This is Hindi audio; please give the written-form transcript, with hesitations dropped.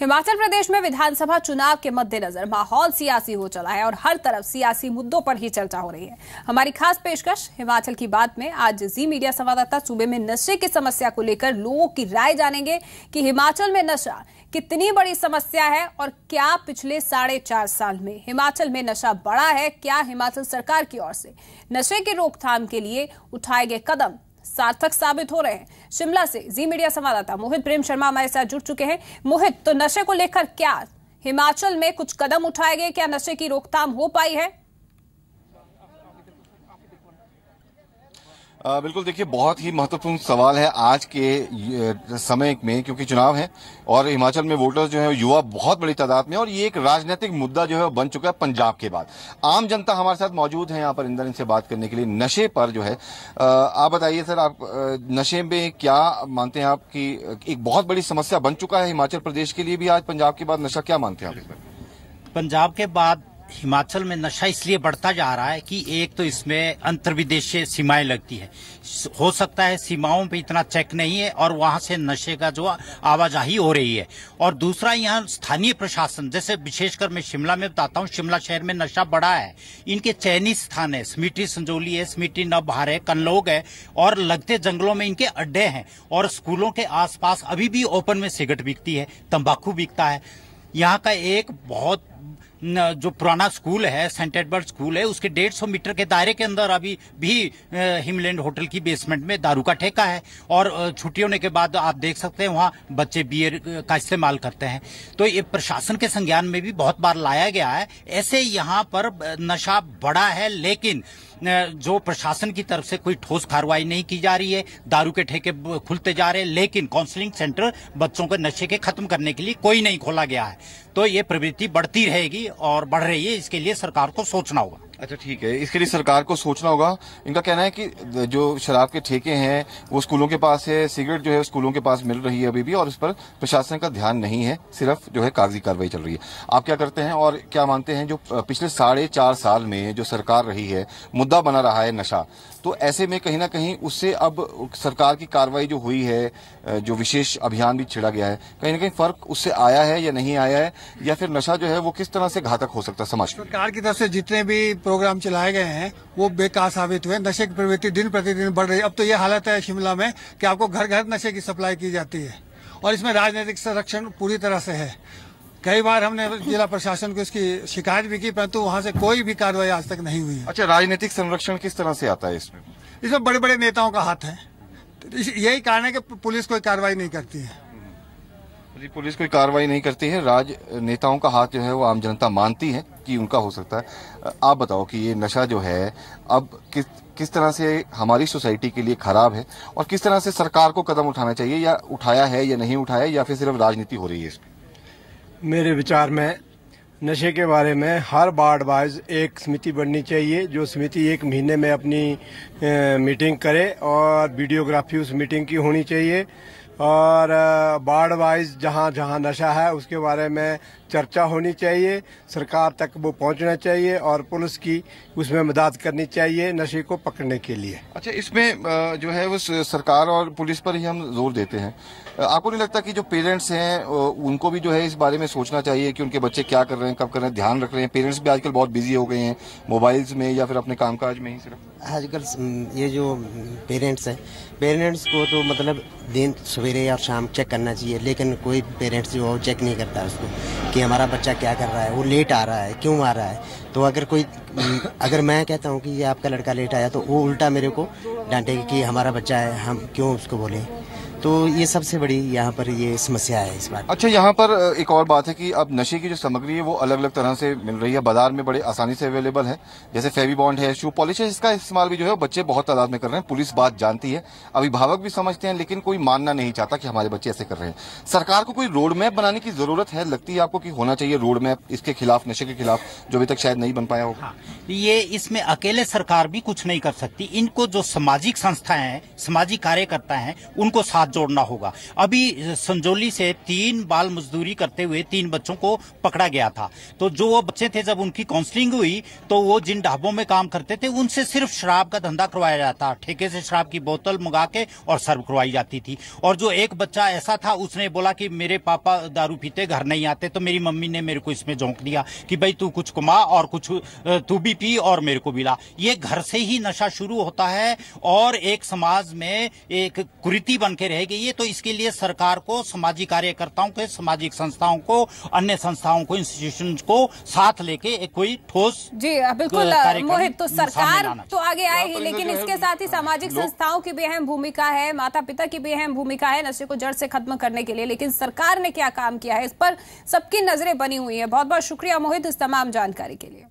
हिमाचल प्रदेश में विधानसभा चुनाव के मद्देनजर माहौल सियासी हो चला है और हर तरफ सियासी मुद्दों पर ही चर्चा हो रही है। हमारी खास पेशकश हिमाचल की बात में आज जी मीडिया संवाददाता सूबे में नशे की समस्या को लेकर लोगों की राय जानेंगे कि हिमाचल में नशा कितनी बड़ी समस्या है और क्या पिछले 4.5 साल में हिमाचल में नशा बढ़ा है। क्या हिमाचल सरकार की ओर से नशे की रोकथाम के लिए उठाए गए कदम सार्थक साबित हो रहे हैं। शिमला से जी मीडिया संवाददाता मोहित प्रेम शर्मा हमारे साथ जुड़ चुके हैं। मोहित, तो नशे को लेकर क्या हिमाचल में कुछ कदम उठाए गए, क्या नशे की रोकथाम हो पाई है? बिल्कुल, देखिए बहुत ही महत्वपूर्ण सवाल है आज के समय में, क्योंकि चुनाव है और हिमाचल में वोटर्स जो है युवा बहुत बड़ी तादाद में, और ये एक राजनीतिक मुद्दा जो है बन चुका है पंजाब के बाद। आम जनता हमारे साथ मौजूद है यहाँ पर इंदर, इनसे बात करने के लिए नशे पर जो है। आप बताइए सर, आप नशे में क्या मानते हैं आप कि एक बहुत बड़ी समस्या बन चुका है हिमाचल प्रदेश के लिए भी आज पंजाब के बाद नशा, क्या मानते हैं आप इस पर? पंजाब के बाद हिमाचल में नशा इसलिए बढ़ता जा रहा है कि एक तो इसमें अंतर्विदेशीय सीमाएं लगती है, हो सकता है सीमाओं पे इतना चेक नहीं है और वहां से नशे का जो आवाजाही हो रही है, और दूसरा यहाँ स्थानीय प्रशासन, जैसे विशेषकर मैं शिमला में बताता हूँ, शिमला शहर में नशा बढ़ा है। इनके चयनित स्थान है, स्मीटी संजोली है, स्मीटी नवबहार है, कनलोग है, और लगते जंगलों में इनके अड्डे हैं, और स्कूलों के आसपास अभी भी ओपन में सिगरेट बिकती है, तंबाकू बिकता है। यहाँ का एक बहुत जो पुराना स्कूल है, सेंट एडवर्ड स्कूल है, उसके 150 मीटर के दायरे के अंदर अभी भी हिमलैंड होटल की बेसमेंट में दारू का ठेका है, और छुट्टी होने के बाद आप देख सकते हैं वहाँ बच्चे बियर का इस्तेमाल करते हैं। तो ये प्रशासन के संज्ञान में भी बहुत बार लाया गया है। ऐसे यहाँ पर नशा बढ़ा है, लेकिन जो प्रशासन की तरफ से कोई ठोस कार्रवाई नहीं की जा रही है। दारू के ठेके खुलते जा रहे हैं, लेकिन काउंसलिंग सेंटर बच्चों के नशे के खत्म करने के लिए कोई नहीं खोला गया है। तो ये प्रवृत्ति बढ़ती रहेगी और बढ़ रही है, इसके लिए सरकार को सोचना होगा। अच्छा, ठीक है, इसके लिए सरकार को सोचना होगा। इनका कहना है कि जो शराब के ठेके हैं वो स्कूलों के पास है, सिगरेट जो है स्कूलों के पास मिल रही है अभी भी, और इस पर प्रशासन का ध्यान नहीं है, सिर्फ जो है कागजी कार्रवाई चल रही है। आप क्या करते हैं और क्या मानते हैं, जो पिछले 4.5 साल में जो सरकार रही है, मुद्दा बना रहा है नशा, तो ऐसे में कहीं ना कहीं उससे अब सरकार की कार्रवाई जो हुई है, जो विशेष अभियान भी छिड़ा गया है, कहीं ना कहीं फर्क उससे आया है या नहीं आया है, या फिर नशा जो है वो किस तरह से घातक हो सकता है समाज में? सरकार की तरफ से जितने भी प्रोग्राम चलाए गए हैं वो बेकार साबित हुए। नशे की प्रवृत्ति दिन प्रतिदिन बढ़ रही है। अब तो ये हालत है शिमला में कि आपको घर घर नशे की सप्लाई की जाती है, और इसमें राजनीतिक संरक्षण पूरी तरह से है। कई बार हमने जिला प्रशासन को इसकी शिकायत भी की, परंतु वहां से कोई भी कार्रवाई आज तक नहीं हुई है। अच्छा, राजनीतिक संरक्षण किस तरह से आता है इसमें? इसमें बड़े बड़े नेताओं का हाथ है। यही कारण है कि पुलिस कोई कार्रवाई नहीं करती है। पुलिस कोई कार्रवाई नहीं करती है, राजनेताओं का हाथ जो है वो आम जनता मानती है कि उनका हो सकता है। आप बताओ कि ये नशा जो है अब किस तरह से हमारी सोसाइटी के लिए खराब है, और किस तरह से सरकार को कदम उठाना चाहिए, या उठाया है या नहीं उठाया, या फिर सिर्फ राजनीति हो रही है इसमें? मेरे विचार में नशे के बारे में हर वार्ड वाइज एक समिति बननी चाहिए, जो समिति 1 महीने में अपनी मीटिंग करे, और वीडियोग्राफी उस मीटिंग की होनी चाहिए, और वार्ड वाइज जहाँ जहाँ नशा है उसके बारे में चर्चा होनी चाहिए, सरकार तक वो पहुंचना चाहिए, और पुलिस की उसमें मदद करनी चाहिए नशे को पकड़ने के लिए। अच्छा, इसमें जो है वो सरकार और पुलिस पर ही हम जोर देते हैं। आपको नहीं लगता कि जो पेरेंट्स हैं उनको भी जो है इस बारे में सोचना चाहिए कि उनके बच्चे क्या कर रहे हैं, कब कर रहे हैं, ध्यान रख रहे हैं? पेरेंट्स भी आजकल बहुत बिजी हो गए हैं मोबाइल्स में या फिर अपने कामकाज में ही सिर्फ। आजकल ये जो पेरेंट्स हैं, पेरेंट्स को तो मतलब दिन सवेरे और शाम चेक करना चाहिए, लेकिन कोई पेरेंट्स जो चेक नहीं करता उसको कि हमारा बच्चा क्या कर रहा है, वो लेट आ रहा है, क्यों आ रहा है। तो अगर मैं कहता हूँ कि ये आपका लड़का लेट आया, तो वो उल्टा मेरे को डांटेगा कि हमारा बच्चा है, हम क्यों उसको बोलें। तो ये सबसे बड़ी यहाँ पर ये समस्या है इस बार। अच्छा, यहाँ पर एक और बात है कि अब नशे की जो सामग्री है वो अलग अलग तरह से मिल रही है, बाजार में बड़े आसानी से अवेलेबल है, जैसे फेवी बॉन्ड है, शू पॉलिश है, इसका इस्तेमाल भी जो है बच्चे बहुत तादाद में कर रहे हैं। पुलिस बात जानती है, अभिभावक भी समझते हैं, लेकिन कोई मानना नहीं चाहता कि हमारे बच्चे ऐसे कर रहे हैं। सरकार को कोई रोड मैप बनाने की जरूरत है, लगती है आपको कि होना चाहिए रोड मैप इसके खिलाफ, नशे के खिलाफ, जो अभी तक शायद नहीं बन पाया होगा? ये इसमें अकेले सरकार भी कुछ नहीं कर सकती। इनको जो सामाजिक संस्थाएं हैं, सामाजिक कार्यकर्ता हैं, उनको साथ जोड़ना होगा। अभी संजौली से 3 बाल मजदूरी करते हुए 3 बच्चों को पकड़ा गया था। तो जो वो बच्चे थे, जब उनकी काउंसलिंग हुई तो वो जिन ढाबों में काम करते थे उनसे सिर्फ शराब का धंधा करवाया जाता, ठेके से शराब की बोतल मंगा के और सर्व करवाई जाती थी। और जो एक बच्चा ऐसा था, उसने बोला कि मेरे पापा दारू पीते, घर नहीं आते, तो मेरी मम्मी ने मेरे को इसमें झोंक दिया कि भाई तू कुछ कमा और कुछ तू भी पी और मेरे को भी ला। ये घर से ही नशा शुरू होता है और एक समाज में एक कुरीति बन के रह गई है। तो इसके लिए सरकार को, सामाजिक कार्यकर्ताओं के, सामाजिक संस्थाओं को, अन्य संस्थाओं को, इंस्टीट्यूशन को साथ लेके एक कोई ठोस जी बिल्कुल मोहित, तो सरकार तो आगे आए ही, लेकिन इसके साथ ही सामाजिक संस्थाओं की भी अहम भूमिका है, माता पिता की भी अहम भूमिका है नशे को जड़ से खत्म करने के लिए। लेकिन सरकार ने क्या काम किया है, इस पर सबकी नजरें बनी हुई है। बहुत बहुत शुक्रिया मोहित इस तमाम जानकारी के लिए।